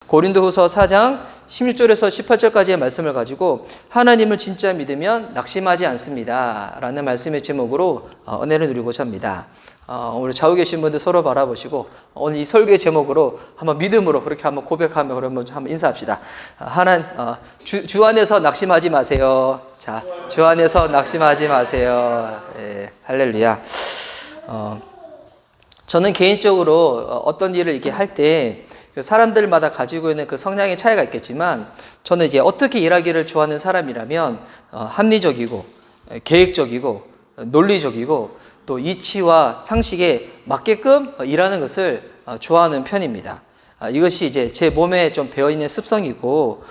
고린도후서 4장 16절에서 18절까지의 말씀을 가지고 하나님을 진짜 믿으면 낙심하지 않습니다 라는 말씀의 제목으로 은혜를 누리고자 합니다. 오늘 좌우 계신 분들 서로 바라보시고 오늘 이 설교의 제목으로 한번 믿음으로 그렇게 한번 고백하며 그러면 한번 인사합시다. 주 안에서 낙심하지 마세요. 자, 주 안에서 낙심하지 마세요. 예, 할렐루야. 저는 개인적으로 어떤 일을 이렇게 할 때 사람들마다 가지고 있는 그 성향의 차이가 있겠지만 저는 이제 어떻게 일하기를 좋아하는 사람이라면 합리적이고 계획적이고 논리적이고 또 이치와 상식에 맞게끔 일하는 것을 좋아하는 편입니다. 이것이 이제 제 몸에 좀 배어있는 습성이고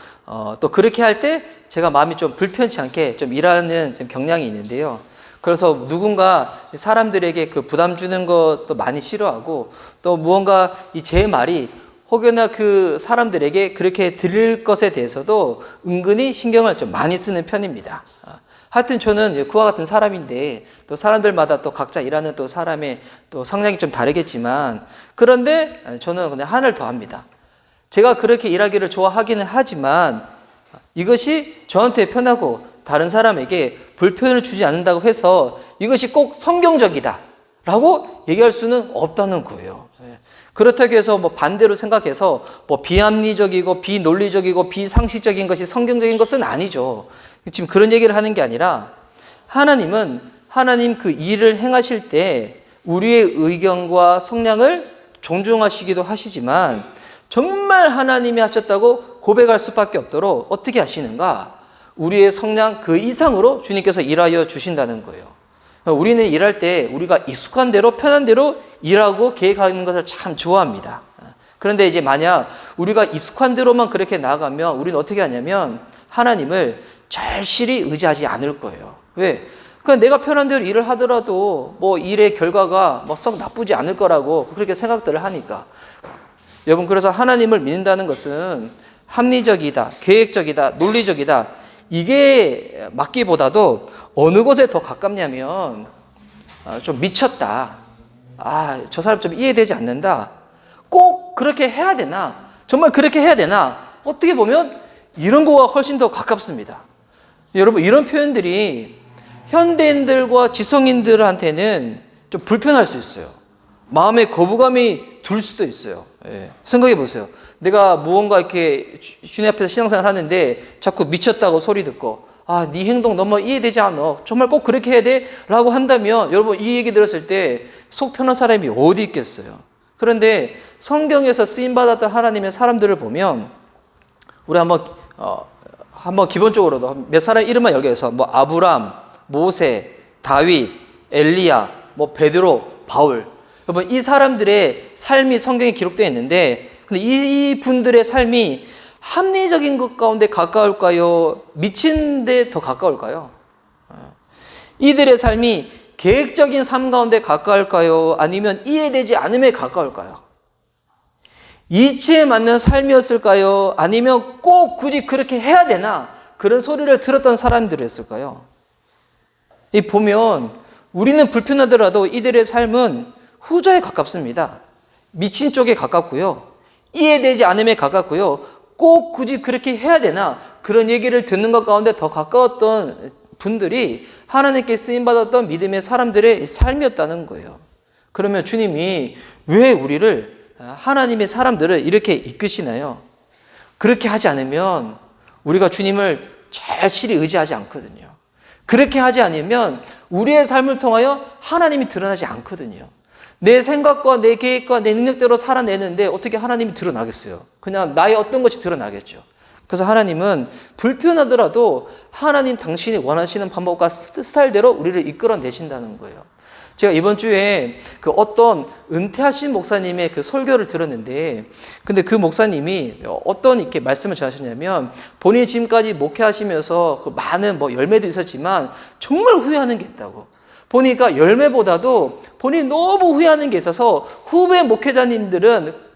또 그렇게 할 때 제가 마음이 좀 불편치 않게 좀 일하는 좀 경향이 있는데요. 그래서 누군가 사람들에게 그 부담 주는 것도 많이 싫어하고 또 무언가 제 말이 혹여나 그 사람들에게 그렇게 들릴 것에 대해서도 은근히 신경을 좀 많이 쓰는 편입니다. 하여튼 저는 그와 같은 사람인데 또 사람들마다 또 각자 일하는 또 사람의 또 성향이 좀 다르겠지만 그런데 저는 그냥 하나를 더합니다. 제가 그렇게 일하기를 좋아하기는 하지만 이것이 저한테 편하고 다른 사람에게 불편을 주지 않는다고 해서 이것이 꼭 성경적이다 라고 얘기할 수는 없다는 거예요. 그렇다고 해서 반대로 생각해서 비합리적이고 비논리적이고 비상식적인 것이 성경적인 것은 아니죠. 지금 그런 얘기를 하는 게 아니라 하나님 그 일을 행하실 때 우리의 의견과 성향을 존중하시기도 하시지만 정말 하나님이 하셨다고 고백할 수밖에 없도록 어떻게 하시는가? 우리의 성향 그 이상으로 주님께서 일하여 주신다는 거예요. 우리는 일할 때 우리가 익숙한 대로 편한 대로 일하고 계획하는 것을 참 좋아합니다. 그런데 이제 만약 우리가 익숙한 대로만 그렇게 나아가면 우리는 어떻게 하냐면 하나님을 절실히 의지하지 않을 거예요. 왜? 그러니까 내가 편한 대로 일을 하더라도 일의 결과가 썩 나쁘지 않을 거라고 그렇게 생각들을 하니까. 여러분, 그래서 하나님을 믿는다는 것은 합리적이다, 계획적이다, 논리적이다. 이게 맞기보다도 어느 곳에 더 가깝냐면 좀 미쳤다. 저 사람 좀 이해되지 않는다. 꼭 그렇게 해야 되나? 정말 그렇게 해야 되나? 어떻게 보면 이런 거와 훨씬 더 가깝습니다. 여러분, 이런 표현들이 현대인들과 지성인들한테는 좀 불편할 수 있어요. 마음에 거부감이 들 수도 있어요. 생각해 보세요. 내가 무언가 이렇게 주님 앞에서 신앙생활 하는데 자꾸 미쳤다고 소리 듣고 네 행동 너무 이해되지 않아. 정말 꼭 그렇게 해야 돼? 라고 한다면 여러분 이 얘기 들었을 때 속 편한 사람이 어디 있겠어요. 그런데 성경에서 쓰임받았던 하나님의 사람들을 보면 우리 한번 기본적으로도 몇 사람 이름만 여기에서 아브람, 모세, 다윗, 엘리야, 베드로, 바울. 여러분 이 사람들의 삶이 성경에 기록되어 있는데 근데 이 분들의 삶이 합리적인 것 가운데 가까울까요? 미친 데 더 가까울까요? 이들의 삶이 계획적인 삶 가운데 가까울까요? 아니면 이해되지 않음에 가까울까요? 이치에 맞는 삶이었을까요? 아니면 꼭 굳이 그렇게 해야 되나? 그런 소리를 들었던 사람들이었을까요? 보면 우리는 불편하더라도 이들의 삶은 후자에 가깝습니다. 미친 쪽에 가깝고요. 이해되지 않음에 가깝고요. 꼭 굳이 그렇게 해야 되나? 그런 얘기를 듣는 것 가운데 더 가까웠던 분들이 하나님께 쓰임받았던 믿음의 사람들의 삶이었다는 거예요. 그러면 주님이 왜 우리를 하나님의 사람들을 이렇게 이끄시나요? 그렇게 하지 않으면 우리가 주님을 절실히 의지하지 않거든요. 그렇게 하지 않으면 우리의 삶을 통하여 하나님이 드러나지 않거든요. 내 생각과 내 계획과 내 능력대로 살아내는데 어떻게 하나님이 드러나겠어요? 그냥 나의 어떤 것이 드러나겠죠. 그래서 하나님은 불편하더라도 하나님 당신이 원하시는 방법과 스타일대로 우리를 이끌어내신다는 거예요. 제가 이번 주에 어떤 은퇴하신 목사님의 설교를 들었는데, 근데 그 목사님이 어떤 이렇게 말씀을 전하셨냐면, 본인이 지금까지 목회하시면서 많은 열매도 있었지만, 정말 후회하는 게 있다고. 보니까 열매보다도 본인이 너무 후회하는 게 있어서, 후배 목회자님들은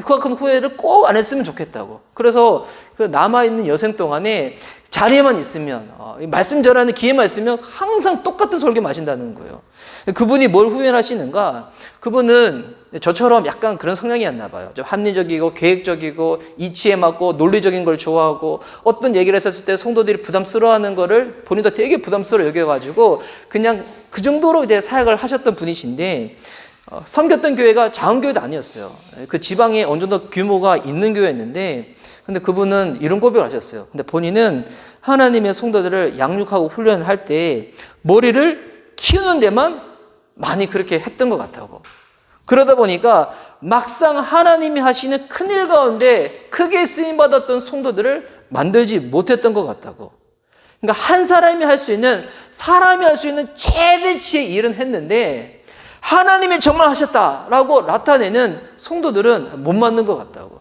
그와 같은 후회를 꼭 안 했으면 좋겠다고. 그래서 남아있는 여생 동안에 자리에만 있으면, 말씀 전하는 기회만 있으면 항상 똑같은 설교 마신다는 거예요. 그분이 뭘 후회하시는가? 그분은 저처럼 약간 그런 성향이었나 봐요. 좀 합리적이고 계획적이고 이치에 맞고 논리적인 걸 좋아하고 어떤 얘기를 했었을 때 성도들이 부담스러워하는 거를 본인도 되게 부담스러워 여겨가지고 그냥 그 정도로 이제 사역을 하셨던 분이신데 섬겼던 교회가 작은 교회도 아니었어요. 그 지방에 어느 정도 규모가 있는 교회였는데 근데 그분은 이런 고백을 하셨어요. 근데 본인은 하나님의 성도들을 양육하고 훈련을 할 때 머리를 키우는 데만 많이 그렇게 했던 것 같다고. 그러다 보니까 막상 하나님이 하시는 큰일 가운데 크게 쓰임받았던 성도들을 만들지 못했던 것 같다고. 그러니까 한 사람이 할 수 있는, 사람이 할 수 있는 최대치의 일은 했는데 하나님이 정말 하셨다라고 나타내는 성도들은 못 만든 것 같다고.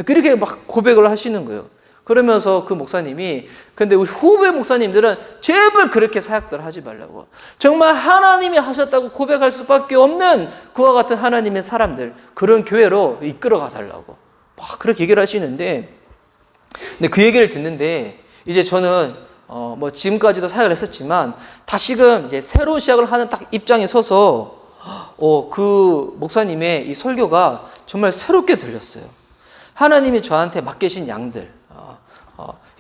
그렇게 막 고백을 하시는 거예요. 그러면서 그 목사님이, 근데 우리 후배 목사님들은 제발 그렇게 사역들 하지 말라고. 정말 하나님이 하셨다고 고백할 수밖에 없는 그와 같은 하나님의 사람들, 그런 교회로 이끌어가 달라고. 막 그렇게 얘기를 하시는데, 근데 그 얘기를 듣는데, 이제 저는, 뭐 지금까지도 사역을 했었지만, 다시금 이제 새로운 시작을 하는 딱 입장에 서서, 그 목사님의 이 설교가 정말 새롭게 들렸어요. 하나님이 저한테 맡기신 양들,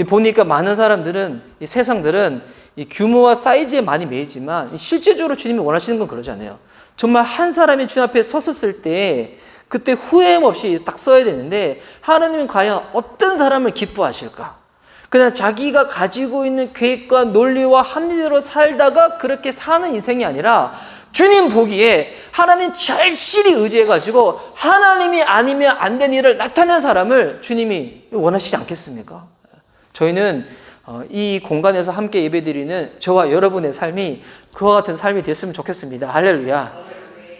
보니까 많은 사람들은, 이 세상들은 이 규모와 사이즈에 많이 매이지만 실제적으로 주님이 원하시는 건 그러지 않아요. 정말 한 사람이 주님 앞에 섰었을 때 그때 후회임 없이 딱 써야 되는데 하나님은 과연 어떤 사람을 기뻐하실까? 그냥 자기가 가지고 있는 계획과 논리와 합리대로 살다가 그렇게 사는 인생이 아니라 주님 보기에 하나님 절실히 의지해가지고 하나님이 아니면 안 된 일을 나타낸 사람을 주님이 원하시지 않겠습니까? 저희는 이 공간에서 함께 예배드리는 저와 여러분의 삶이 그와 같은 삶이 됐으면 좋겠습니다. 할렐루야.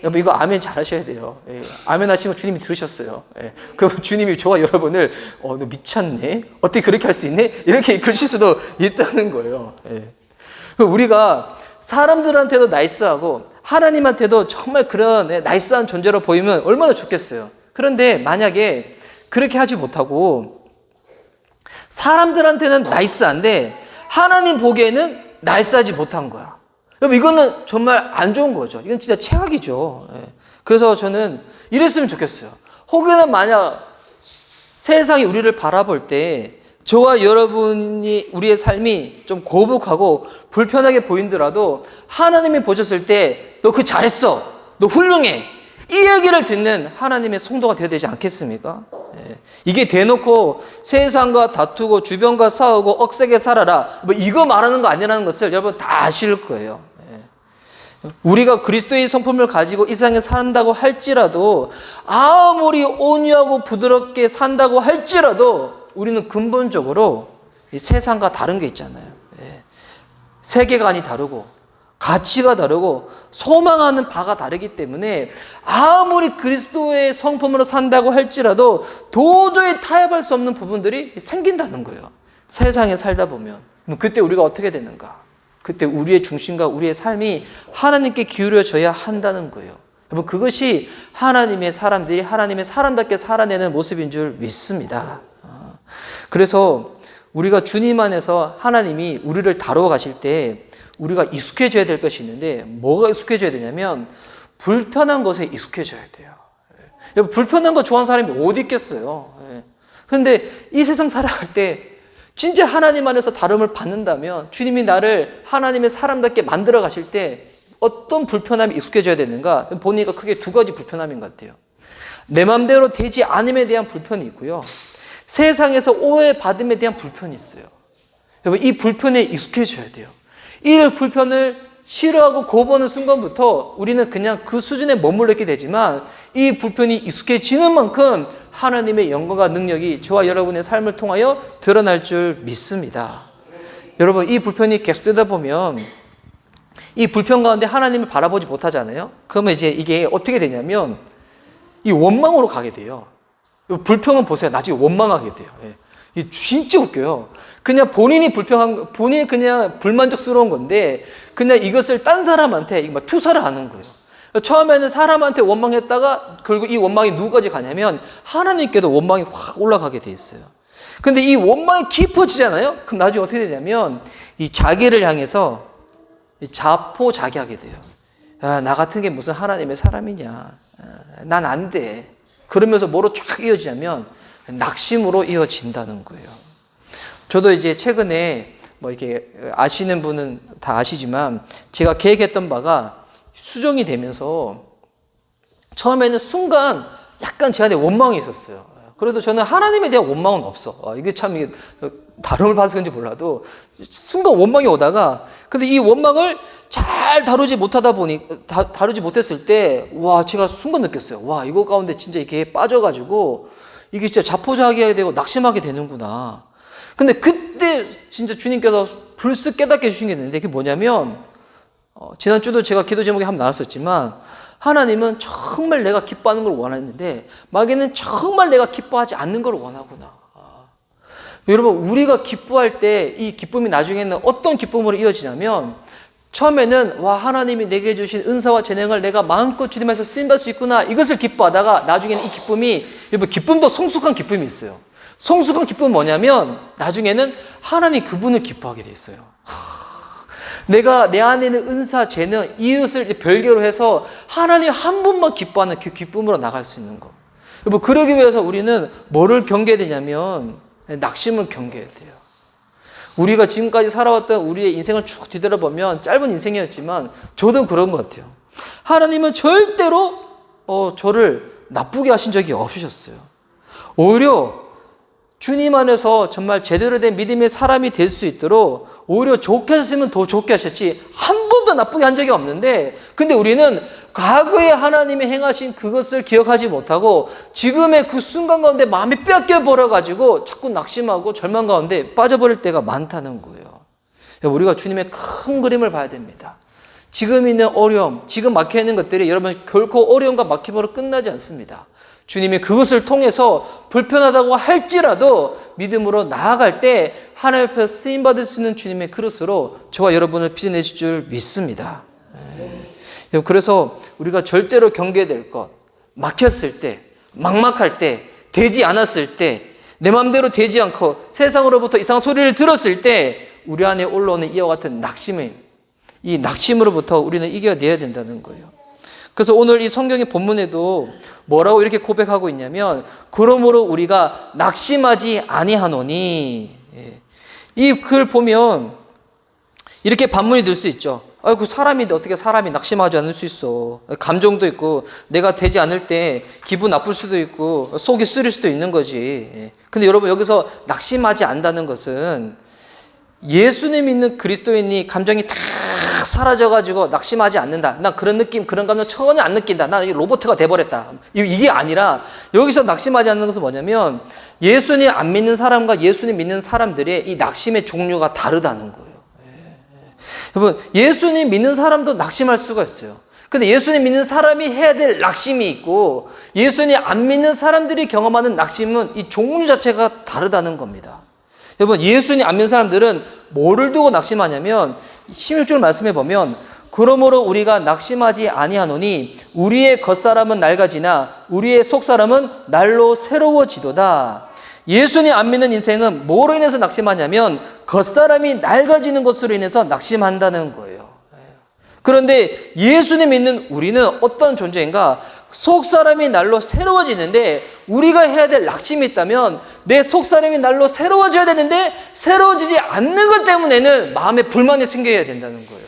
여러분 이거 아멘 잘하셔야 돼요. 예. 아멘 하시면 주님이 들으셨어요. 예. 그럼 주님이 저와 여러분을 너 미쳤네? 어떻게 그렇게 할 수 있네? 이렇게 이끌실 수도 있다는 거예요. 예. 우리가 사람들한테도 나이스하고 하나님한테도 정말 그런 나이스한 존재로 보이면 얼마나 좋겠어요. 그런데 만약에 그렇게 하지 못하고 사람들한테는 나이스한데 하나님 보기에는 나이스하지 못한 거야. 여러분 이거는 정말 안 좋은 거죠. 이건 진짜 최악이죠. 그래서 저는 이랬으면 좋겠어요. 혹여나 만약 세상이 우리를 바라볼 때 저와 여러분이 우리의 삶이 좀 거북하고 불편하게 보인더라도 하나님이 보셨을 때 너 그거 잘했어, 너 훌륭해, 이 얘기를 듣는 하나님의 성도가 되어야 되지 않겠습니까? 이게 대놓고 세상과 다투고 주변과 싸우고 억세게 살아라 뭐 이거 말하는 거 아니라는 것을 여러분 다 아실 거예요. 우리가 그리스도의 성품을 가지고 이 세상에 산다고 할지라도 아무리 온유하고 부드럽게 산다고 할지라도 우리는 근본적으로 이 세상과 다른 게 있잖아요. 세계관이 다르고 가치가 다르고 소망하는 바가 다르기 때문에 아무리 그리스도의 성품으로 산다고 할지라도 도저히 타협할 수 없는 부분들이 생긴다는 거예요. 세상에 살다 보면. 그때 우리가 어떻게 되는가? 그때 우리의 중심과 우리의 삶이 하나님께 기울여져야 한다는 거예요. 여러분 그것이 하나님의 사람들이 하나님의 사람답게 살아내는 모습인 줄 믿습니다. 그래서 우리가 주님 안에서 하나님이 우리를 다루어 가실 때 우리가 익숙해져야 될 것이 있는데 뭐가 익숙해져야 되냐면 불편한 것에 익숙해져야 돼요. 여러분 불편한 거 좋아하는 사람이 어디 있겠어요. 그런데 이 세상 살아갈 때 진짜 하나님 안에서 다름을 받는다면 주님이 나를 하나님의 사람답게 만들어 가실 때 어떤 불편함이 익숙해져야 되는가 보니까 크게 두 가지 불편함인 것 같아요. 내 마음대로 되지 않음에 대한 불편이 있고요. 세상에서 오해받음에 대한 불편이 있어요. 여러분 이 불편에 익숙해져야 돼요. 이 불편을 싫어하고 거부하는 순간부터 우리는 그냥 그 수준에 머물러 있게 되지만 이 불편이 익숙해지는 만큼 하나님의 영광과 능력이 저와 여러분의 삶을 통하여 드러날 줄 믿습니다. 여러분 이 불편이 계속되다 보면 이 불편 가운데 하나님을 바라보지 못하잖아요. 그러면 이제 이게 어떻게 되냐면 이 원망으로 가게 돼요. 불평은 보세요. 나중에 원망하게 돼요. 이게 진짜 웃겨요. 그냥 본인이 본인이 그냥 불만족스러운 건데, 그냥 이것을 딴 사람한테 막 투사를 하는 거예요. 처음에는 사람한테 원망했다가, 결국 이 원망이 누구까지 가냐면, 하나님께도 원망이 확 올라가게 돼 있어요. 근데 이 원망이 깊어지잖아요? 그럼 나중에 어떻게 되냐면, 이 자기를 향해서 자포자기하게 돼요. 야, 나 같은 게 무슨 하나님의 사람이냐. 난 안 돼. 그러면서 뭐로 쫙 이어지냐면 낙심으로 이어진다는 거예요. 저도 이제 최근에 뭐 이렇게 아시는 분은 다 아시지만 제가 계획했던 바가 수정이 되면서 처음에는 순간 약간 제 안에 원망이 있었어요. 그래도 저는 하나님에 대한 원망은 없어. 이게 참 이게 다름을 봐서 그런지 몰라도 순간 원망이 오다가 근데 이 원망을 잘 다루지 못했을 때 와 제가 순간 느꼈어요. 와 이거 가운데 진짜 이렇게 빠져가지고 이게 진짜 자포자기하게 되고 낙심하게 되는구나. 근데 그때 진짜 주님께서 불쑥 깨닫게 해주신 게 있는데 그게 뭐냐면 지난주도 제가 기도 제목에 한번 나눴었지만 하나님은 정말 내가 기뻐하는 걸 원하는데 마귀는 정말 내가 기뻐하지 않는 걸 원하구나. 여러분 우리가 기뻐할 때 이 기쁨이 나중에는 어떤 기쁨으로 이어지냐면 처음에는 와 하나님이 내게 주신 은사와 재능을 내가 마음껏 주님에서 쓰임받을 수 있구나 이것을 기뻐하다가 나중에는 이 기쁨이 여러분 기쁨도 성숙한 기쁨이 있어요. 성숙한 기쁨은 뭐냐면 나중에는 하나님 그분을 기뻐하게 돼 있어요. 내가 내 안에 있는 은사, 재능, 이웃을 별개로 해서 하나님 한 분만 기뻐하는 그 기쁨으로 나갈 수 있는 거. 여러분 그러기 위해서 우리는 뭐를 경계해야 되냐면 낙심을 경계해야 돼요. 우리가 지금까지 살아왔던 우리의 인생을 쭉 뒤돌아보면 짧은 인생이었지만 저도 그런 것 같아요. 하나님은 절대로 저를 나쁘게 하신 적이 없으셨어요. 오히려 주님 안에서 정말 제대로 된 믿음의 사람이 될 수 있도록 오히려 좋게 하셨으면 더 좋게 하셨지 한 번도 나쁘게 한 적이 없는데 근데 우리는 과거에 하나님이 행하신 그것을 기억하지 못하고 지금의 그 순간 가운데 마음이 뺏겨 버려가지고 자꾸 낙심하고 절망 가운데 빠져버릴 때가 많다는 거예요. 우리가 주님의 큰 그림을 봐야 됩니다. 지금 있는 어려움, 지금 막혀있는 것들이 여러분 결코 어려움과 막힘으로 끝나지 않습니다. 주님이 그것을 통해서 불편하다고 할지라도 믿음으로 나아갈 때 하나님 앞에 쓰임받을 수 있는 주님의 그릇으로 저와 여러분을 빚어내실 줄 믿습니다. 그래서 우리가 절대로 경계해야 될 것, 막혔을 때, 막막할 때, 되지 않았을 때, 내 마음대로 되지 않고 세상으로부터 이상한 소리를 들었을 때 우리 안에 올라오는 이와 같은 낙심을 이 낙심으로부터 우리는 이겨내야 된다는 거예요. 그래서 오늘 이 성경의 본문에도 뭐라고 이렇게 고백하고 있냐면 그러므로 우리가 낙심하지 아니하노니 이 글 보면 이렇게 반문이 들 수 있죠. 아이고 사람인데 어떻게 사람이 낙심하지 않을 수 있어. 감정도 있고 내가 되지 않을 때 기분 나쁠 수도 있고 속이 쓰릴 수도 있는 거지. 근데 여러분 여기서 낙심하지 않는다는 것은 예수님 믿는 그리스도인이 감정이 다 사라져가지고 낙심하지 않는다. 난 그런 느낌, 그런 감정 전혀 안 느낀다. 난 로봇가 돼버렸다. 이게 아니라 여기서 낙심하지 않는 것은 뭐냐면 예수님 안 믿는 사람과 예수님 믿는 사람들의 이 낙심의 종류가 다르다는 거예요. 여러분 예수님 믿는 사람도 낙심할 수가 있어요. 근데 예수님 믿는 사람이 해야 될 낙심이 있고 예수님 안 믿는 사람들이 경험하는 낙심은 이 종류 자체가 다르다는 겁니다. 여러분 예수님 안 믿는 사람들은 뭐를 두고 낙심하냐면 16절 말씀해 보면 그러므로 우리가 낙심하지 아니하노니 우리의 겉사람은 낡아지나 우리의 속사람은 날로 새로워지도다. 예수님 안 믿는 인생은 뭐로 인해서 낙심하냐면 겉사람이 낡아지는 것으로 인해서 낙심한다는 거예요. 그런데 예수님 믿는 우리는 어떤 존재인가? 속사람이 날로 새로워지는데 우리가 해야 될 낙심이 있다면 내 속사람이 날로 새로워져야 되는데 새로워지지 않는 것 때문에는 마음에 불만이 생겨야 된다는 거예요.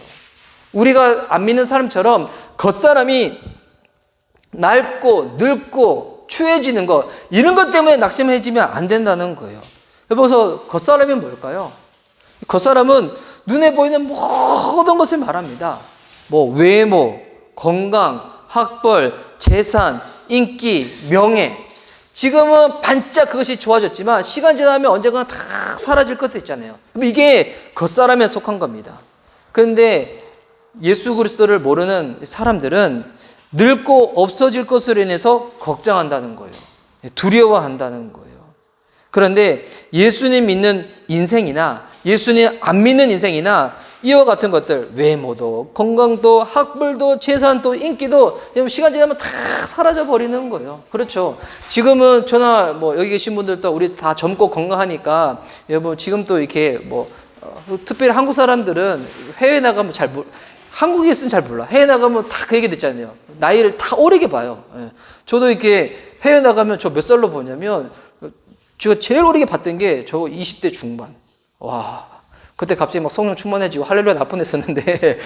우리가 안 믿는 사람처럼 겉사람이 낡고 늙고 추해지는 것 이런 것 때문에 낙심해지면 안 된다는 거예요. 여기서 겉사람이 뭘까요? 겉사람은 눈에 보이는 모든 것을 말합니다. 뭐 외모, 건강, 학벌, 재산, 인기, 명예. 지금은 반짝 그것이 좋아졌지만 시간 지나면 언젠가 다 사라질 것도 있잖아요. 이게 겉사람에 속한 겁니다. 그런데 예수 그리스도를 모르는 사람들은 늙고 없어질 것으로 인해서 걱정한다는 거예요. 두려워한다는 거예요. 그런데 예수님 믿는 인생이나 예수님 안 믿는 인생이나 이와 같은 것들 외모도 건강도 학벌도 재산도 인기도 시간 지나면 다 사라져 버리는 거예요. 그렇죠. 지금은 저나 뭐 여기 계신 분들도 우리 다 젊고 건강하니까 여러분 지금 또 이렇게 뭐 특별히 한국 사람들은 해외 나가면 한국에서는 잘 몰라. 해외 나가면 다 그 얘기 듣잖아요. 나이를 다 오래게 봐요. 예. 저도 이렇게 해외 나가면 저 몇 살로 보냐면 제가 제일 오래게 봤던 게 저 20대 중반. 와, 그때 갑자기 막 성령 충만해지고 할렐루야 날 뻔했었는데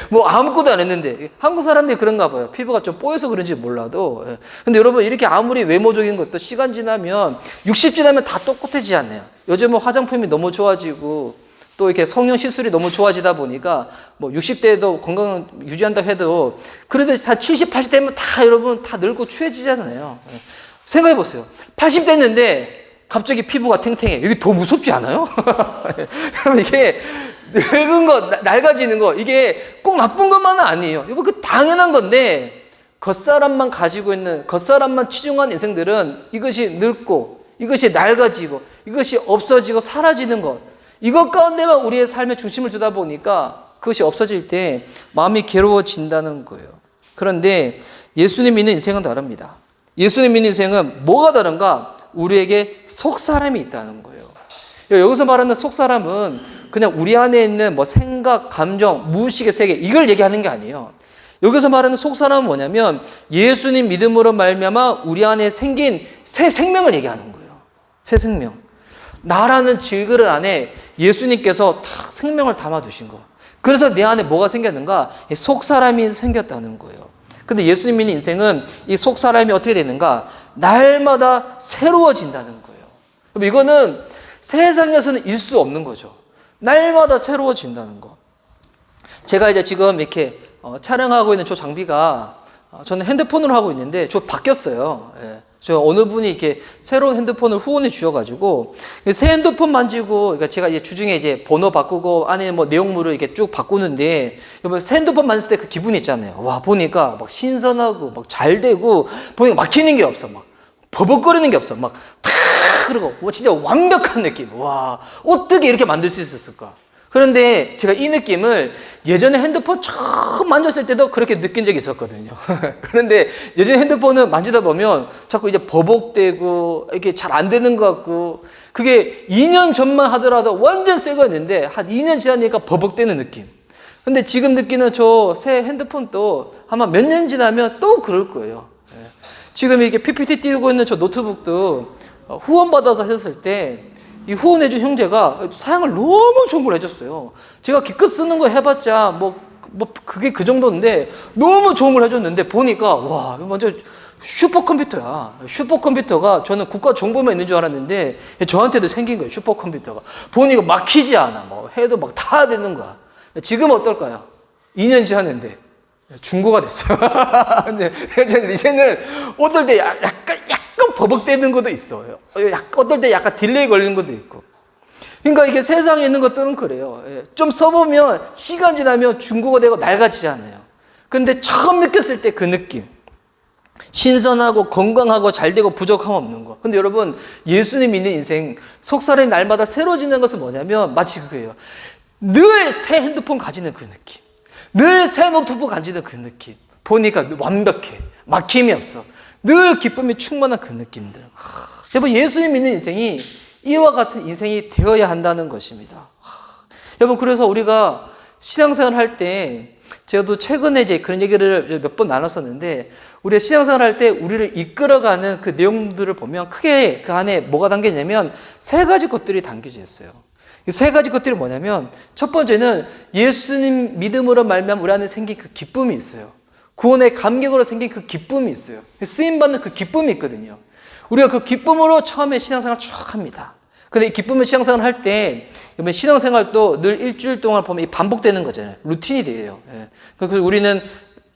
뭐 아무것도 안 했는데 한국 사람들이 그런가 봐요. 피부가 좀 뽀여서 그런지 몰라도. 근데 여러분 이렇게 아무리 외모적인 것도 시간 지나면 60 지나면 다 똑같아지지 않나요? 요즘은 화장품이 너무 좋아지고 또 이렇게 성형 시술이 너무 좋아지다 보니까 뭐 60대에도 건강을 유지한다 해도 그래도 다 70, 80 되면 다 여러분 다 늙고 추해지잖아요. 생각해 보세요. 80 됐는데 갑자기 피부가 탱탱해. 이게 더 무섭지 않아요? 여러분 이게 늙은 거, 낡아지는 거 이게 꼭 나쁜 것만은 아니에요. 이거 그 당연한 건데 겉사람만 가지고 있는 겉사람만 치중한 인생들은 이것이 늙고 이것이 낡아지고 이것이 없어지고 사라지는 것 이것 가운데만 우리의 삶의 중심을 두다 보니까 그것이 없어질 때 마음이 괴로워진다는 거예요. 그런데 예수님 믿는 인생은 다릅니다. 예수님 믿는 인생은 뭐가 다른가? 우리에게 속사람이 있다는 거예요. 여기서 말하는 속사람은 그냥 우리 안에 있는 뭐 생각, 감정, 무의식의 세계 이걸 얘기하는 게 아니에요. 여기서 말하는 속사람은 뭐냐면 예수님 믿음으로 말미암아 우리 안에 생긴 새 생명을 얘기하는 거예요. 새 생명. 나라는 질그릇 안에 예수님께서 다 생명을 담아두신 거. 그래서 내 안에 뭐가 생겼는가? 속사람이 생겼다는 거예요. 근데 예수님 믿는 인생은 이 속사람이 어떻게 되는가? 날마다 새로워진다는 거예요. 그럼 이거는 세상에서는 일 수 없는 거죠. 날마다 새로워진다는 거. 제가 이제 지금 이렇게 촬영하고 있는 저 장비가 저는 핸드폰으로 하고 있는데 저 바뀌었어요. 예. 저 어느 분이 이렇게 새로운 핸드폰을 후원해 주셔가지고 새 핸드폰 만지고 그러니까 제가 이제 주중에 이제 번호 바꾸고 안에 뭐 내용물을 이렇게 쭉 바꾸는데 여러분 새 핸드폰 만졌을 때 그 기분 있잖아요. 와 보니까 막 신선하고 막 잘 되고 보니까 막히는 게 없어. 막 버벅거리는 게 없어. 막 탁 그러고 와 진짜 완벽한 느낌. 와 어떻게 이렇게 만들 수 있었을까? 그런데 제가 이 느낌을 예전에 핸드폰 처음 만졌을 때도 그렇게 느낀 적이 있었거든요. 그런데 예전에 핸드폰을 만지다 보면 자꾸 이제 버벅대고 이렇게 잘 안 되는 것 같고 그게 2년 전만 하더라도 완전 새 거였는데 한 2년 지나니까 버벅대는 느낌. 근데 지금 느끼는 저 새 핸드폰도 아마 몇 년 지나면 또 그럴 거예요. 지금 이렇게 PPT 띄우고 있는 저 노트북도 후원받아서 했을 때 이 후원해준 형제가 사양을 너무 좋은 걸 해줬어요. 제가 기껏 쓰는 거 해봤자 뭐 그게 그 정도인데 너무 좋은 걸 해줬는데 보니까 와 완전 슈퍼컴퓨터야. 슈퍼컴퓨터가 저는 국가 정보만 있는 줄 알았는데 저한테도 생긴 거예요. 슈퍼컴퓨터가 보니까 막히지 않아. 뭐 해도 막 다 되는 거야. 지금 어떨까요? 2년 지났는데 중고가 됐어요. 근데 이제는 어떨 때 약간 버벅대는 것도 있어요. 어떨 때 약간 딜레이 걸리는 것도 있고. 그러니까 이게 세상에 있는 것들은 그래요. 좀 써보면 시간 지나면 중고가 되고 낡아지잖아요. 근데 처음 느꼈을 때 그 느낌. 신선하고 건강하고 잘 되고 부족함 없는 거. 근데 여러분 예수님 믿는 인생 속사람이 날마다 새로워지는 것은 뭐냐면 마치 그거예요. 늘 새 핸드폰 가지는 그 느낌. 늘 새 노트북 가지는 그 느낌. 보니까 완벽해. 막힘이 없어. 늘 기쁨이 충만한 그 느낌들. 여러분 예수님 믿는 인생이 이와 같은 인생이 되어야 한다는 것입니다. 여러분 그래서 우리가 신앙생활 할 때 제가 최근에 이제 그런 얘기를 몇 번 나눴었는데 우리가 신앙생활 할 때 우리를 이끌어가는 그 내용들을 보면 크게 그 안에 뭐가 담겨 있냐면 세 가지 것들이 담겨져 있어요. 이 세 가지 것들이 뭐냐면 첫 번째는 예수님 믿음으로 말미암아 우리 안에 생긴 그 기쁨이 있어요. 구원의 감격으로 생긴 그 기쁨이 있어요. 쓰임받는 그 기쁨이 있거든요. 우리가 그 기쁨으로 처음에 신앙생활 쭉 합니다. 근데 이 기쁨의 신앙생활 할 때, 신앙생활도 늘 일주일 동안 보면 반복되는 거잖아요. 루틴이 돼요. 그래서 우리는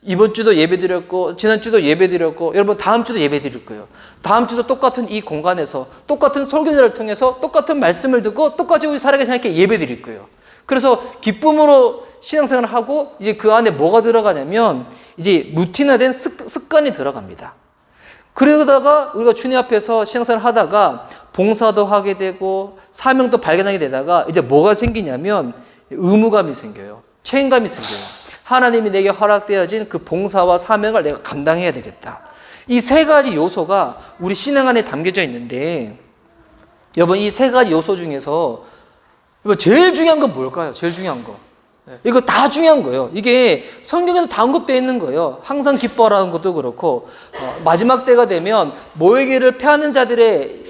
이번 주도 예배 드렸고, 지난주도 예배 드렸고, 여러분 다음 주도 예배 드릴 거예요. 다음 주도 똑같은 이 공간에서, 똑같은 설교자를 통해서 똑같은 말씀을 듣고, 똑같이 우리 살아계신 하나님께 예배 드릴 거예요. 그래서 기쁨으로 신앙생활을 하고 이제 그 안에 뭐가 들어가냐면 이제 루틴화된 습관이 들어갑니다. 그러다가 우리가 주님 앞에서 신앙생활을 하다가 봉사도 하게 되고 사명도 발견하게 되다가 이제 뭐가 생기냐면 의무감이 생겨요. 책임감이 생겨요. 하나님이 내게 허락되어진 그 봉사와 사명을 내가 감당해야 되겠다. 이 세 가지 요소가 우리 신앙 안에 담겨져 있는데 여러분 이 세 가지 요소 중에서 제일 중요한 건 뭘까요? 제일 중요한 거. 이거 다 중요한 거예요. 이게 성경에도 다 언급되어 있는 거예요. 항상 기뻐하라는 것도 그렇고, 마지막 때가 되면 모이기를 패하는 자들의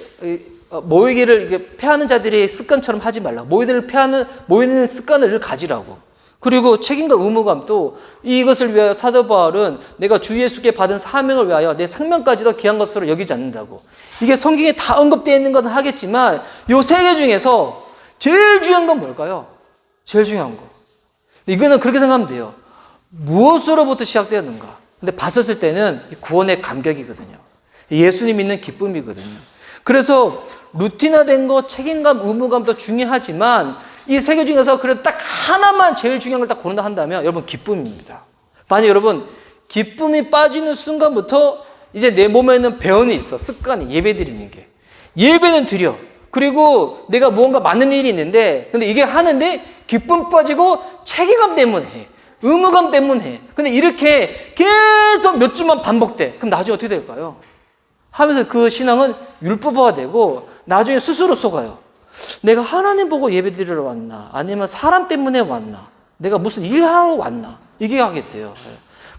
모이기를 패하는 자들의 습관처럼 하지 말라. 모이는 습관을 가지라고. 그리고 책임과 의무감도 이것을 위하여 사도 바울은 내가 주 예수께 받은 사명을 위하여 내 생명까지도 귀한 것으로 여기지 않는다고. 이게 성경에 다 언급되어 있는 건 하겠지만 이 세 개 중에서 제일 중요한 건 뭘까요? 제일 중요한 거. 이거는 그렇게 생각하면 돼요. 무엇으로부터 시작되었는가? 근데 봤었을 때는 구원의 감격이거든요. 예수님 믿는 기쁨이거든요. 그래서 루틴화된 거, 책임감, 의무감도 중요하지만 이 세 개 중에서 그래도 딱 하나만 제일 중요한 걸 딱 고른다 한다면 여러분 기쁨입니다. 만약 여러분 기쁨이 빠지는 순간부터 이제 내 몸에는 배언이 있어. 습관이 예배 드리는 게. 예배는 드려. 그리고 내가 무언가 맞는 일이 있는데 근데 이게 하는데 기쁨 빠지고 책임감 때문에 해. 의무감 때문에 해. 근데 이렇게 계속 몇 주만 반복돼. 그럼 나중에 어떻게 될까요? 하면서 그 신앙은 율법화가 되고 나중에 스스로 속아요. 내가 하나님 보고 예배 드리러 왔나? 아니면 사람 때문에 왔나? 내가 무슨 일하러 왔나? 이게 하게 돼요.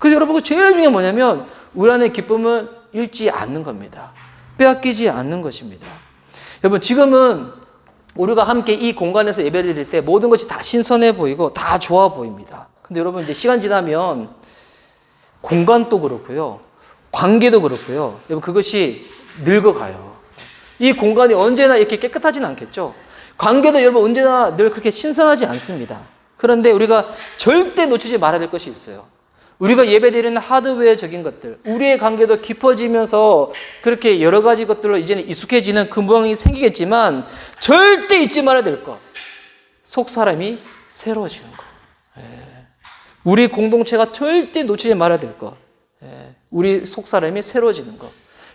그래서 여러분 제일 중요한 뭐냐면 우리 안에 기쁨을 잃지 않는 겁니다. 빼앗기지 않는 것입니다. 여러분 지금은 우리가 함께 이 공간에서 예배를 드릴 때 모든 것이 다 신선해 보이고 다 좋아 보입니다. 근데 여러분 이제 시간 지나면 공간도 그렇고요. 관계도 그렇고요. 여러분 그것이 늙어가요. 이 공간이 언제나 이렇게 깨끗하지는 않겠죠. 관계도 여러분 언제나 늘 그렇게 신선하지 않습니다. 그런데 우리가 절대 놓치지 말아야 될 것이 있어요. 우리가 예배드리는 하드웨어적인 것들, 우리의 관계도 깊어지면서 그렇게 여러 가지 것들로 이제는 익숙해지는 그 모양이 생기겠지만 절대 잊지 말아야 될 것. 속 사람이 새로워지는 것. 우리 공동체가 절대 놓치지 말아야 될 것. 우리 속 사람이 새로워지는 것.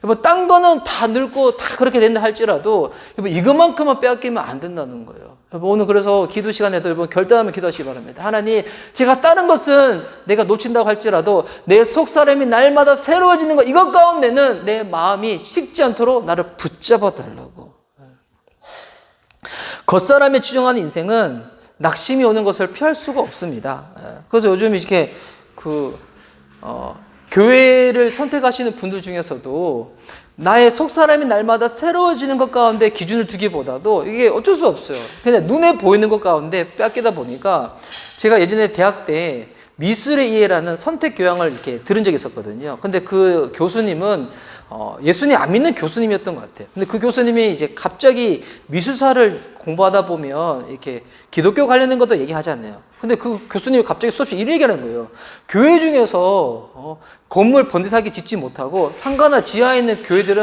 여러분, 딴 거는 다 늙고 다 그렇게 된다 할지라도 여러분 이것만큼만 빼앗기면 안 된다는 거예요. 여러분 오늘 그래서 기도 시간에도 여러분 결단하면 기도하시기 바랍니다. 하나님, 제가 다른 것은 내가 놓친다고 할지라도 내 속 사람이 날마다 새로워지는 것, 이것 가운데는 내 마음이 식지 않도록 나를 붙잡아 달라고. 겉사람에 추정하는 인생은 낙심이 오는 것을 피할 수가 없습니다. 그래서 요즘 이렇게 교회를 선택하시는 분들 중에서도 나의 속사람이 날마다 새로워지는 것 가운데 기준을 두기보다도 이게 어쩔 수 없어요. 그냥 눈에 보이는 것 가운데 뺏기다 보니까 제가 예전에 대학 때 미술의 이해라는 선택 교양을 이렇게 들은 적이 있었거든요. 근데 그 교수님은 예수님 안 믿는 교수님이었던 것 같아요. 근데 그 교수님이 이제 갑자기 미술사를 공부하다 보면 이렇게 기독교 관련된 것도 얘기하잖아요. 근데 그 교수님이 갑자기 수없이 이런 얘기하는 거예요. 교회 중에서 건물 번듯하게 짓지 못하고 상가나 지하에 있는 교회들은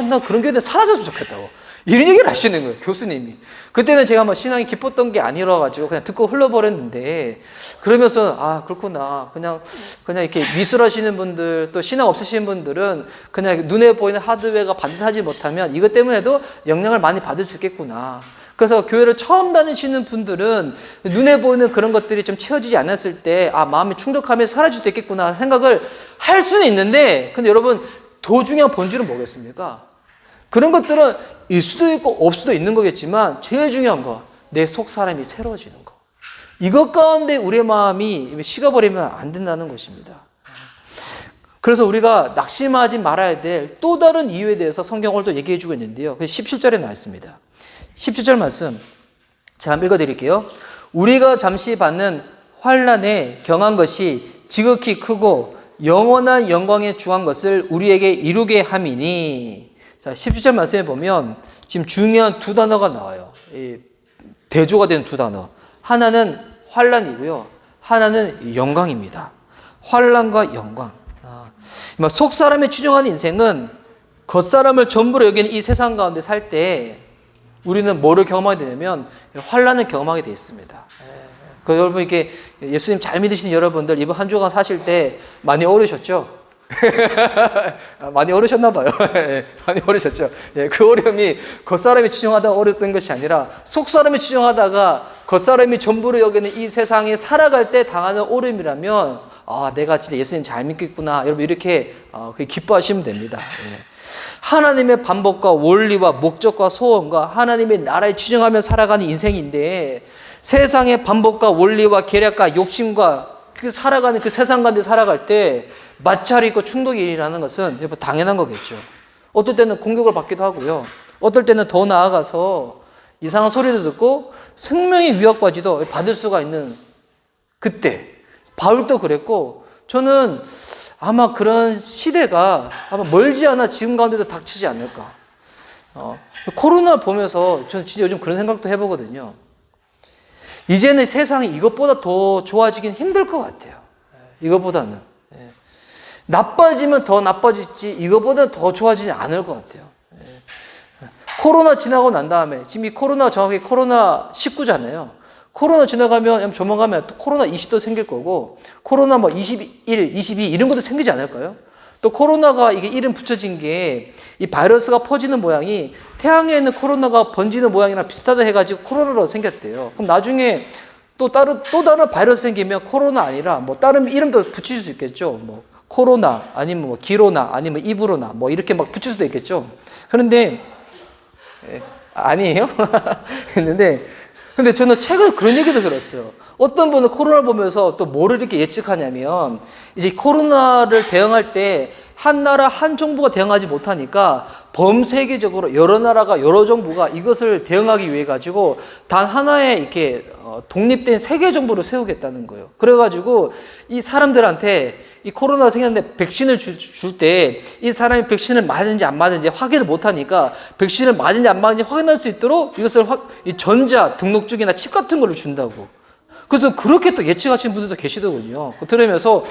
나 그런 교회들 사라졌으면 좋겠다고 이런 얘기를 하시는 거예요, 교수님이. 그때는 제가 뭐 신앙이 깊었던 게 아니라 가지고 그냥 듣고 흘러버렸는데, 그러면서 그렇구나. 그냥 이렇게 미술하시는 분들, 또 신앙 없으신 분들은 그냥 눈에 보이는 하드웨어가 반듯하지 못하면 이것 때문에도 영향을 많이 받을 수 있겠구나. 그래서 교회를 처음 다니시는 분들은 눈에 보이는 그런 것들이 좀 채워지지 않았을 때 마음이 충족하면서 사라질 수도 있겠구나 생각을 할 수는 있는데, 근데 여러분 더 중요한 본질은 뭐겠습니까? 그런 것들은 일 수도 있고 없을 수도 있는 거겠지만 제일 중요한 거, 내 속 사람이 새로워지는 거. 이것 가운데 우리의 마음이 식어버리면 안 된다는 것입니다. 그래서 우리가 낙심하지 말아야 될 또 다른 이유에 대해서 성경을 또 얘기해 주고 있는데요. 17절에 나와 있습니다. 17절 말씀 제가 한번 읽어드릴게요. 우리가 잠시 받는 환난에 경한 것이 지극히 크고 영원한 영광에 중한 것을 우리에게 이루게 함이니. 자, 17절 말씀에 보면 지금 중요한 두 단어가 나와요. 대조가 되는 두 단어. 하나는 환난이고요. 하나는 영광입니다. 환난과 영광. 속 사람에 추정하는 인생은 겉사람을 전부로 여기는 이 세상 가운데 살 때 우리는 뭐를 경험하게 되냐면 환난을 경험하게 되어 있습니다. 그 여러분 이렇게 예수님 잘 믿으시는 여러분들 이번 한 주간 사실 때 많이 어려우셨죠? 많이 어려우셨나 봐요. 많이 어려우셨죠? 그 어려움이 겉사람이 추정하다가 어렸던 것이 아니라 속사람이 추정하다가 겉사람이 전부로 여기는 이 세상에 살아갈 때 당하는 어려움이라면 내가 진짜 예수님 잘 믿겠구나. 여러분 이렇게 기뻐하시면 됩니다. 하나님의 반복과 원리와 목적과 소원과 하나님의 나라에 추정하며 살아가는 인생인데 세상의 반복과 원리와 계략과 욕심과 그 살아가는 그 세상 가운데 살아갈 때 마찰이 있고 충돌이 일어나는 것은 여러분 당연한 거겠죠. 어떨 때는 공격을 받기도 하고요. 어떨 때는 더 나아가서 이상한 소리도 듣고 생명의 위협까지도 받을 수가 있는 그때 바울도 그랬고 저는 아마 그런 시대가 아마 멀지 않아 지금 가운데도 닥치지 않을까. 코로나 보면서 저는 진짜 요즘 그런 생각도 해보거든요. 이제는 세상이 이것보다 더 좋아지긴 힘들 것 같아요. 이것보다는. 나빠지면 더 나빠질지 이것보다 더 좋아지지 않을 것 같아요. 코로나 지나고 난 다음에 지금 이 코로나 정확히 코로나 19잖아요. 코로나 지나가면 조만간 또 코로나 20도 생길 거고 코로나 뭐 21, 22 이런 것도 생기지 않을까요? 또 코로나가 이게 이름 붙여진 게 이 바이러스가 퍼지는 모양이 태양에 있는 코로나가 번지는 모양이랑 비슷하다 해가지고 코로나로 생겼대요. 그럼 나중에 또 다른 바이러스 생기면 코로나 아니라 뭐 다른 이름도 붙일 수 있겠죠. 뭐 코로나 아니면 뭐 기로나 아니면 이브로나 뭐 이렇게 막 붙일 수도 있겠죠. 그런데 아니에요? 근데 저는 최근에 그런 얘기도 들었어요. 어떤 분은 코로나를 보면서 또 뭐를 이렇게 예측하냐면 이제 코로나를 대응할 때 한 나라 한 정부가 대응하지 못하니까 범세계적으로 여러 나라가 여러 정부가 이것을 대응하기 위해 가지고 단 하나의 이렇게 독립된 세계 정부를 세우겠다는 거예요. 그래가지고 이 사람들한테 이 코로나가 생겼는데 백신을 줄 때 이 사람이 백신을 맞은지 안 맞은지 확인을 못하니까 백신을 맞은지 안 맞은지 확인할 수 있도록 이것을 이 전자 등록증이나 칩 같은 거를 준다고. 그래서 그렇게 또 예측하시는 분들도 계시더군요. 들으면서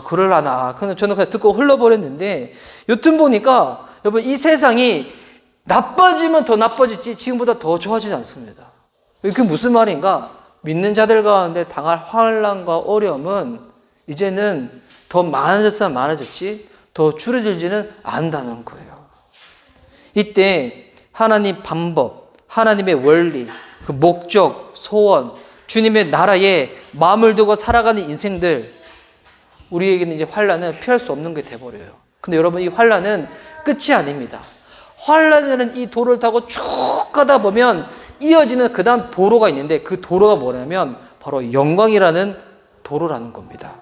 그럴라나. 근데 저는 그냥 듣고 흘러버렸는데 여튼 보니까 여러분 이 세상이 나빠지면 더 나빠질지 지금보다 더 좋아지지 않습니다. 그게 무슨 말인가? 믿는 자들 가운데 당할 환난과 어려움은 이제는 더 많아졌지 더 줄어들지는 않는다는 거예요. 이때 하나님 방법, 하나님의 원리, 그 목적, 소원, 주님의 나라에 마음을 두고 살아가는 인생들, 우리에게는 이제 환난은 피할 수 없는 게 돼버려요. 근데 여러분 이 환난은 끝이 아닙니다. 환난이라는 이 도로를 타고 쭉 가다 보면 이어지는 그 다음 도로가 있는데 그 도로가 뭐냐면 바로 영광이라는 도로라는 겁니다.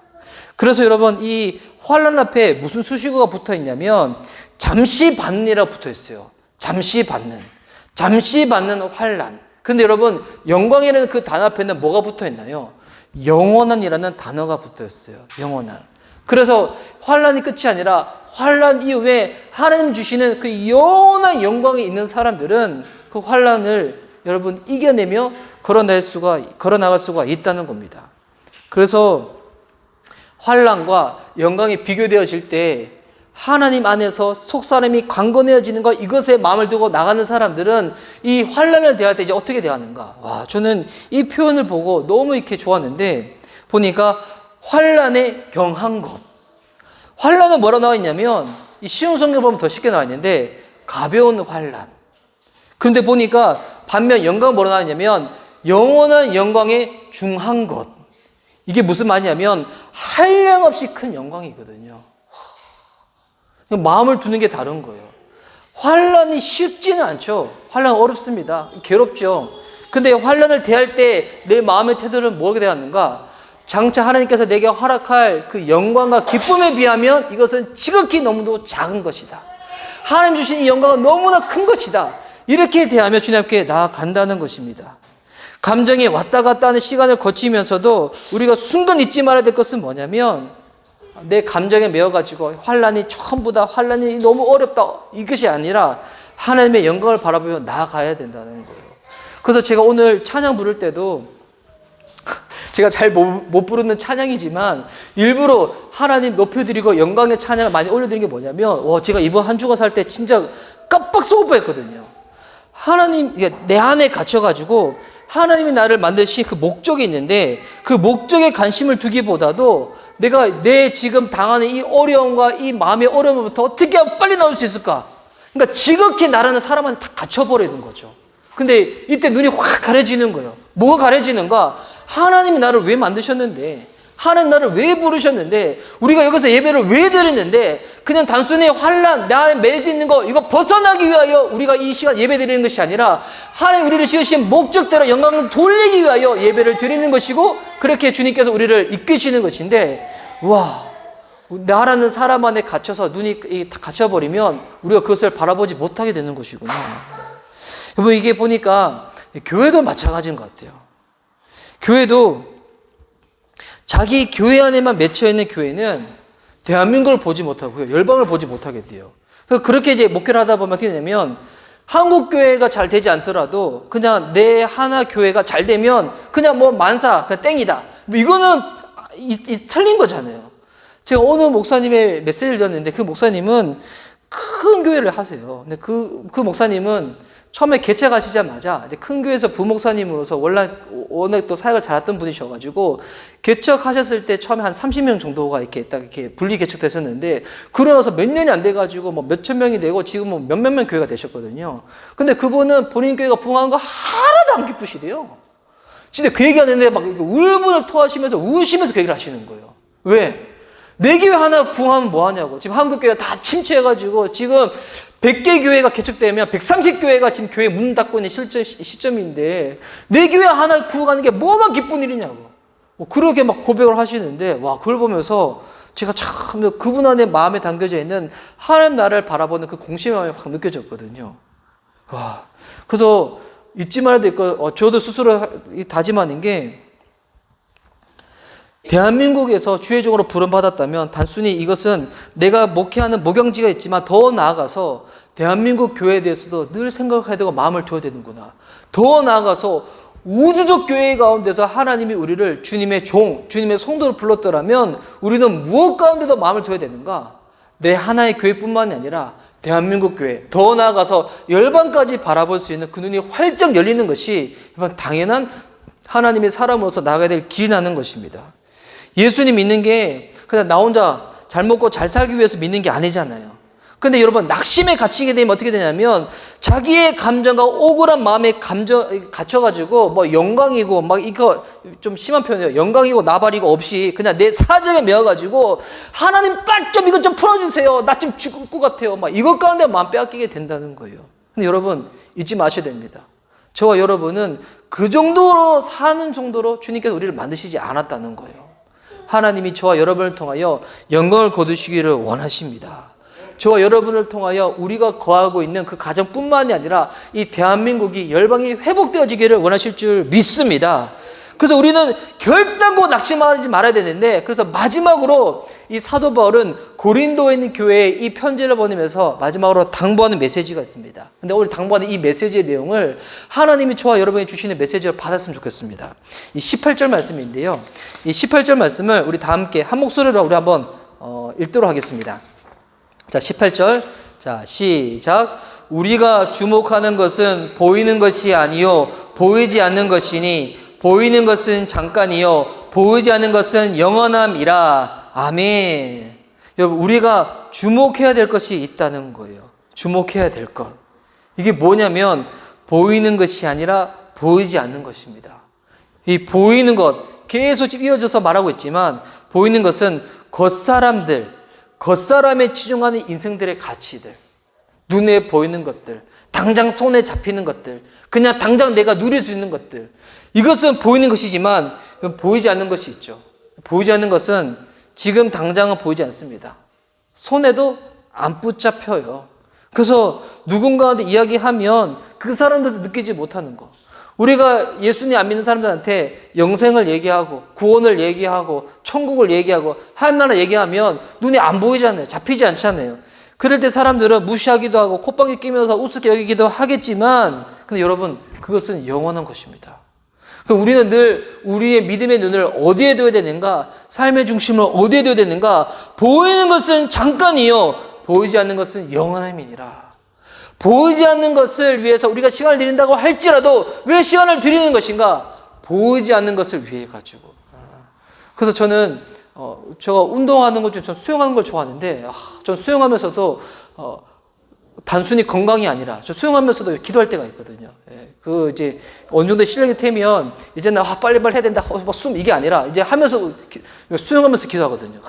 그래서 여러분 이 환난 앞에 무슨 수식어가 붙어 있냐면 잠시 받는이라고 붙어 있어요. 잠시 받는 환난. 근데 여러분 영광이라는 그 단어 앞에는 뭐가 붙어 있나요? 영원한이라는 단어가 붙어 있어요. 영원한. 그래서 환난이 끝이 아니라 환난 이후에 하나님 주시는 그 영원한 영광이 있는 사람들은 그 환난을 여러분 이겨내며 걸어나갈 수가 있다는 겁니다. 그래서 환난과 영광이 비교되어질 때 하나님 안에서 속사람이 강건해지는 것, 이것에 마음을 두고 나가는 사람들은 이 환난을 대할 때 이제 어떻게 대하는가? 와, 저는 이 표현을 보고 너무 이렇게 좋았는데 보니까 환난에 경한 것. 환난은 뭐라 나와 있냐면 이 쉬운 성경 보면 더 쉽게 나와 있는데 가벼운 환난. 그런데 보니까 반면 영광은 뭐라 나와 있냐면 영원한 영광에 중한 것. 이게 무슨 말이냐면 한량없이 큰 영광이거든요. 마음을 두는 게 다른 거예요. 환난이 쉽지는 않죠. 환난 어렵습니다. 괴롭죠. 근데 환난을 대할 때 내 마음의 태도는 뭐게 되었는가? 장차 하나님께서 내게 허락할 그 영광과 기쁨에 비하면 이것은 지극히 너무도 작은 것이다. 하나님 주신 이 영광은 너무나 큰 것이다. 이렇게 대하며 주님께 나아간다는 것입니다. 감정이 왔다 갔다 하는 시간을 거치면서도 우리가 순간 잊지 말아야 될 것은 뭐냐면 내 감정에 매여가지고 환난이 전부 다 환난이 너무 어렵다 이것이 아니라 하나님의 영광을 바라보며 나아가야 된다는 거예요. 그래서 제가 오늘 찬양 부를 때도 제가 잘 못 부르는 찬양이지만 일부러 하나님 높여드리고 영광의 찬양을 많이 올려드린 게 뭐냐면 제가 이번 한 주간 살 때 진짜 깜빡 쏘고 뻔했거든요. 하나님 내 안에 갇혀가지고 하나님이 나를 만드신 그 목적이 있는데 그 목적에 관심을 두기보다도 내가 내 지금 당하는 이 어려움과 이 마음의 어려움부터 어떻게 하면 빨리 나올 수 있을까? 그러니까 지극히 나라는 사람은 다 갇혀버리는 거죠. 근데 이때 눈이 확 가려지는 거예요. 뭐가 가려지는가? 하나님이 나를 왜 만드셨는데, 하나님 나를 왜 부르셨는데, 우리가 여기서 예배를 왜 드리는데, 그냥 단순히 환난, 내 안에 매여 있는 거 이거 벗어나기 위하여 우리가 이 시간 예배 드리는 것이 아니라 하나님 우리를 지으신 목적대로 영광을 돌리기 위하여 예배를 드리는 것이고, 그렇게 주님께서 우리를 이끄시는 것인데, 와, 나라는 사람 안에 갇혀서 눈이 다 갇혀버리면 우리가 그것을 바라보지 못하게 되는 것이구나. 여러분, 이게 보니까 교회도 마찬가지인 것 같아요. 교회도 자기 교회 안에만 맺혀 있는 교회는 대한민국을 보지 못하고요, 열방을 보지 못하게 돼요. 그렇게 이제 목회를 하다 보면 어떻게 되냐면, 한국 교회가 잘 되지 않더라도 그냥 내 하나 교회가 잘 되면 그냥 뭐 만사, 그냥 땡이다. 뭐 이거는 틀린 거잖아요. 제가 어느 목사님의 메시지를 들었는데, 그 목사님은 큰 교회를 하세요. 근데 그 목사님은 처음에 개척하시자마자 큰 교회에서 부목사님으로서 워낙 또 사역을 잘했던 분이셔가지고, 개척하셨을 때 처음에 한 30명 정도가 이렇게 딱 이렇게 분리 개척되셨는데, 그러고 나서 몇 년이 안 돼가지고 뭐 몇천 명이 되고 지금 뭐 몇몇 명 교회가 되셨거든요. 근데 그분은 본인 교회가 부흥한 거 하나도 안 기쁘시대요. 진짜 그 얘기하는데 막 울분을 토하시면서 우시면서 그 얘기를 하시는 거예요. 왜? 내 교회 하나 부흥하면 뭐 하냐고. 지금 한국 교회가 다 침체해가지고 지금 100개 교회가 개척되면 130교회가 지금 교회 문 닫고 있는 시점인데, 내 교회 하나 부흥하는 게 뭐가 기쁜 일이냐고. 그렇게 막 고백을 하시는데, 와, 그걸 보면서 제가 참 그분 안에 마음에 담겨져 있는 하나님 나라를 바라보는 그 공심함이 확 느껴졌거든요. 와, 그래서 잊지 말아야 될 거, 저도 스스로 다짐하는 게, 대한민국에서 주회종으로 부름받았다면 단순히 이것은 내가 목회하는 목영지가 있지만, 더 나아가서 대한민국 교회에 대해서도 늘 생각해야 되고 마음을 둬야 되는구나. 더 나아가서 우주적 교회 가운데서 하나님이 우리를 주님의 종, 주님의 성도로 불렀더라면 우리는 무엇 가운데도 마음을 둬야 되는가? 내 하나의 교회뿐만이 아니라 대한민국 교회, 더 나아가서 열방까지 바라볼 수 있는 그 눈이 활짝 열리는 것이 당연한 하나님의 사람으로서 나가야 될 길이라는 것입니다. 예수님 믿는 게 그냥 나 혼자 잘 먹고 잘 살기 위해서 믿는 게 아니잖아요. 근데 여러분, 낙심에 갇히게 되면 어떻게 되냐면, 자기의 감정과 억울한 마음에 갇혀가지고 뭐 영광이고 막 이거 좀 심한 표현이에요. 영광이고 나발이고 없이 그냥 내 사정에 매어가지고, 하나님 빨리 좀 이것 좀 풀어주세요. 나 좀 죽을 것 같아요. 막 이것 가운데 마음 빼앗기게 된다는 거예요. 근데 여러분, 잊지 마셔야 됩니다. 저와 여러분은 그 정도로 사는 정도로 주님께서 우리를 만드시지 않았다는 거예요. 하나님이 저와 여러분을 통하여 영광을 거두시기를 원하십니다. 저와 여러분을 통하여 우리가 거하고 있는 그 가정뿐만이 아니라 이 대한민국이 열방이 회복되어지기를 원하실 줄 믿습니다. 그래서 우리는 결단코 낙심하지 말아야 되는데, 그래서 마지막으로 이 사도 바울은 고린도에 있는 교회에 이 편지를 보내면서 마지막으로 당부하는 메시지가 있습니다. 근데 오늘 당부하는 이 메시지의 내용을 하나님이 저와 여러분이 주시는 메시지로 받았으면 좋겠습니다. 이 18절 말씀인데요. 이 18절 말씀을 우리 다 함께 한 목소리로 우리 한번 읽도록 하겠습니다. 자, 18절. 자, 시작. 우리가 주목하는 것은 보이는 것이 아니요 보이지 않는 것이니, 보이는 것은 잠깐이요 보이지 않는 것은 영원함이라. 아멘. 여러분, 우리가 주목해야 될 것이 있다는 거예요. 주목해야 될 것. 이게 뭐냐면 보이는 것이 아니라 보이지 않는 것입니다. 이 보이는 것 계속 이어져서 말하고 있지만, 보이는 것은 겉사람에 치중하는 인생들의 가치들, 눈에 보이는 것들, 당장 손에 잡히는 것들, 그냥 당장 내가 누릴 수 있는 것들, 이것은 보이는 것이지만 보이지 않는 것이 있죠. 보이지 않는 것은 지금 당장은 보이지 않습니다. 손에도 안 붙잡혀요. 그래서 누군가한테 이야기하면 그 사람들도 느끼지 못하는 거. 우리가 예수님 안 믿는 사람들한테 영생을 얘기하고 구원을 얘기하고 천국을 얘기하고 하나님 나라 얘기하면 눈에 안 보이잖아요. 잡히지 않잖아요. 그럴 때 사람들은 무시하기도 하고 콧방귀 끼면서 우습게 여기기도 하겠지만, 근데 여러분, 그것은 영원한 것입니다. 우리는 늘 우리의 믿음의 눈을 어디에 둬야 되는가? 삶의 중심을 어디에 둬야 되는가? 보이는 것은 잠깐이요 보이지 않는 것은 영원함이니라. 보이지 않는 것을 위해서 우리가 시간을 드린다고 할지라도 왜 시간을 드리는 것인가? 보이지 않는 것을 위해 가지고. 그래서 저는 제가 운동하는 것 중에 전 수영하는 걸 좋아하는데, 전 수영하면서도 단순히 건강이 아니라 저 수영하면서도 기도할 때가 있거든요. 그 이제 어느 정도 실력이 되면 이제는 빨리빨리 해야 된다. 숨 이게 아니라 이제 하면서 수영하면서 기도하거든요.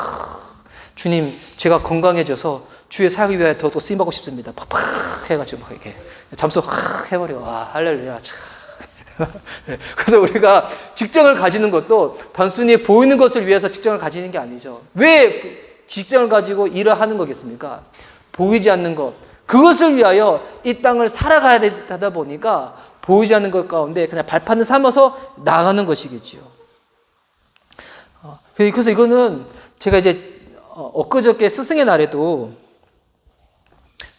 주님, 제가 건강해져서 주의 사역을 위하여 더 쓰임받고 싶습니다. 팍팍 해가지고 막 이렇게 잠수 확 해버려. 와, 할렐루야. 그래서 우리가 직장을 가지는 것도 단순히 보이는 것을 위해서 직장을 가지는 게 아니죠. 왜 직장을 가지고 일을 하는 거겠습니까? 보이지 않는 것, 그것을 위하여 이 땅을 살아가야 되다 보니까 보이지 않는 것 가운데 그냥 발판을 삼아서 나가는 것이겠지요. 그래서 이거는 제가 이제 엊그저께 스승의 날에도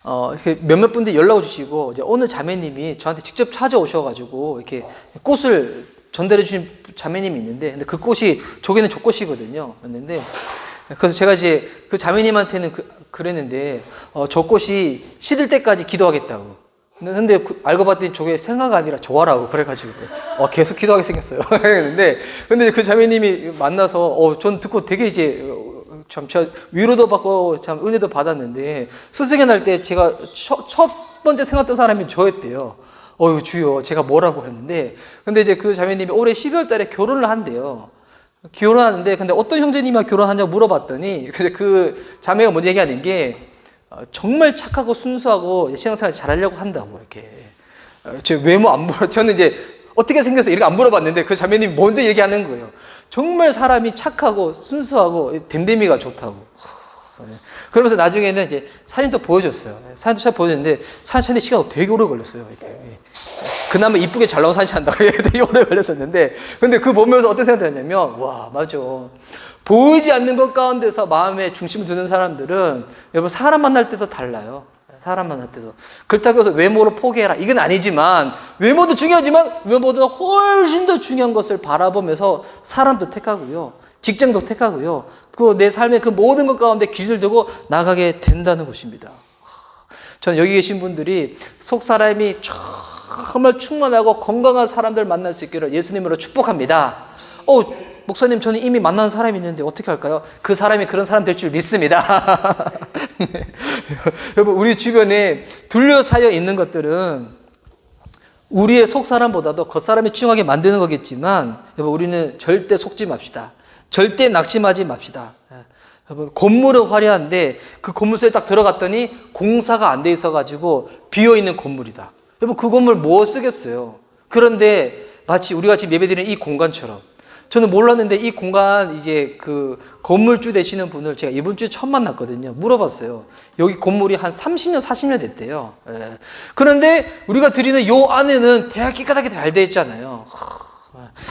이렇게 몇몇 분들이 연락을 주시고, 이제 어느 자매님이 저한테 직접 찾아오셔가지고, 이렇게 꽃을 전달해 주신 자매님이 있는데, 근데 그 꽃이, 저기는 저 꽃이거든요. 였는데, 그래서 제가 이제 그 자매님한테는 그랬는데, 저 꽃이 시들 때까지 기도하겠다고. 근데 알고 봤더니 저게 생화가 아니라 조화라고 그래가지고, 계속 기도하게 생겼어요. 근데 그 자매님이 만나서, 전 듣고 되게 이제, 참 제가 위로도 받고 참 은혜도 받았는데, 스승의 날 때 제가 첫 번째 생각했던 사람이 저였대요. 주여, 제가 뭐라고 했는데, 근데 이제 그 자매님이 올해 12월 달에 결혼을 한대요. 결혼하는데, 근데 어떤 형제님과 결혼하냐고 물어봤더니, 근데 그 자매가 먼저 얘기하는 게, 정말 착하고 순수하고 신앙생활 잘하려고 한다고, 이렇게. 제 외모 안 물어, 저는 이제 어떻게 생겨서 이렇게 안 물어봤는데, 그 자매님이 먼저 얘기하는 거예요. 정말 사람이 착하고 순수하고 댐댐이가 좋다고. 그러면서 나중에는 이제 사진도 보여줬어요. 사진도 잘 보여줬는데 사진 찾는 시간이 되게 오래 걸렸어요. 이렇게. 그나마 이쁘게 잘 나온 사진 찾는다고 되게 오래 걸렸었는데, 근데 그 보면서 어떤 생각이 들었냐면, 와, 맞아. 보이지 않는 것 가운데서 마음에 중심을 두는 사람들은 여러분 사람 만날 때도 달라요. 사람 만날 때도. 그렇다고 해서 외모를 포기해라, 이건 아니지만, 외모도 중요하지만 외모보다 훨씬 더 중요한 것을 바라보면서 사람도 택하고요, 직장도 택하고요, 그 내 삶의 그 모든 것 가운데 기준을 두고 나가게 된다는 것입니다. 저는 여기 계신 분들이 속 사람이 정말 충만하고 건강한 사람들 만날 수 있기를 예수님으로 축복합니다. 목사님, 저는 이미 만난 사람이 있는데 어떻게 할까요? 그 사람이 그런 사람 될 줄 믿습니다. 네. 여러분, 우리 주변에 둘러싸여 있는 것들은 우리의 속 사람보다도 겉 사람이 충하게 만드는 거겠지만, 여러분, 우리는 절대 속지 맙시다. 절대 낙심하지 맙시다. 여러분, 건물은 화려한데 그 건물 속에 딱 들어갔더니 공사가 안 돼 있어가지고 비어있는 건물이다. 여러분, 그 건물 뭐 쓰겠어요? 그런데 마치 우리가 지금 예배드리는 이 공간처럼, 저는 몰랐는데 이 공간 이제 그 건물주 되시는 분을 제가 이번 주에 처음 만났거든요. 물어봤어요. 여기 건물이 한 30년, 40년 됐대요. 그런데 우리가 드리는 요 안에는 대학 깨끗하게 잘 돼 있잖아요.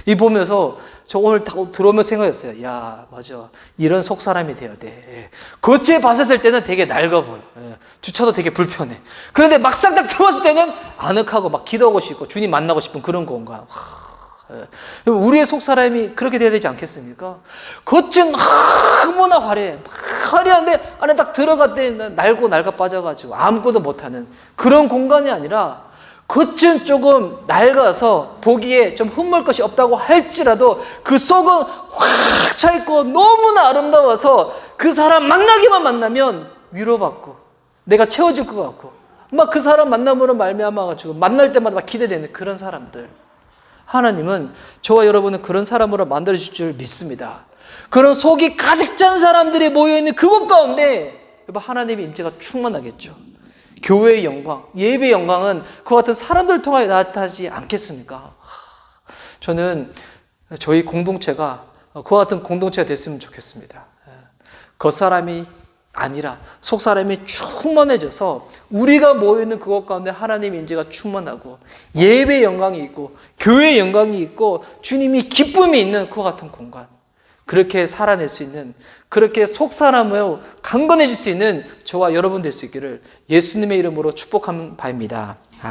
이 보면서 저 오늘 딱 들어오면서 생각했어요. 야, 맞아. 이런 속 사람이 돼야 돼. 겉에 봤을 때는 되게 낡아 보여. 주차도 되게 불편해. 그런데 막상 딱 들어왔을 때는 아늑하고 막 기도하고 싶고 주님 만나고 싶은 그런 공간. 우리의 속 사람이 그렇게 돼야 되지 않겠습니까? 겉은 너무나 화려해. 화려한데 안에 딱 들어갔더니 낡고 낡아 빠져가지고 아무것도 못하는 그런 공간이 아니라, 겉은 조금 낡아서 보기에 좀 흠물 것이 없다고 할지라도 그 속은 확 차있고 너무나 아름다워서 그 사람 만나면 위로받고 내가 채워질 것 같고, 막 그 사람 만남으로 말미암아가지고 만날 때마다 막 기대되는 그런 사람들. 하나님은 저와 여러분은 그런 사람으로 만들어주실 줄 믿습니다. 그런 속이 가득 찬 사람들이 모여있는 그곳 가운데 하나님의 임재가 충만하겠죠. 교회의 영광, 예배의 영광은 그와 같은 사람들을 통하여 나타나지 않겠습니까? 저는 저희 공동체가 그와 같은 공동체가 됐으면 좋겠습니다. 겉사람이 아니라 속사람이 충만해져서 우리가 모여있는 그것 가운데 하나님의 임재가 충만하고 예배의 영광이 있고 교회의 영광이 있고 주님이 기쁨이 있는 그와 같은 공간, 그렇게 살아낼 수 있는, 그렇게 속사람을 강건해질 수 있는 저와 여러분 될 수 있기를 예수님의 이름으로 축복하는 바입니다.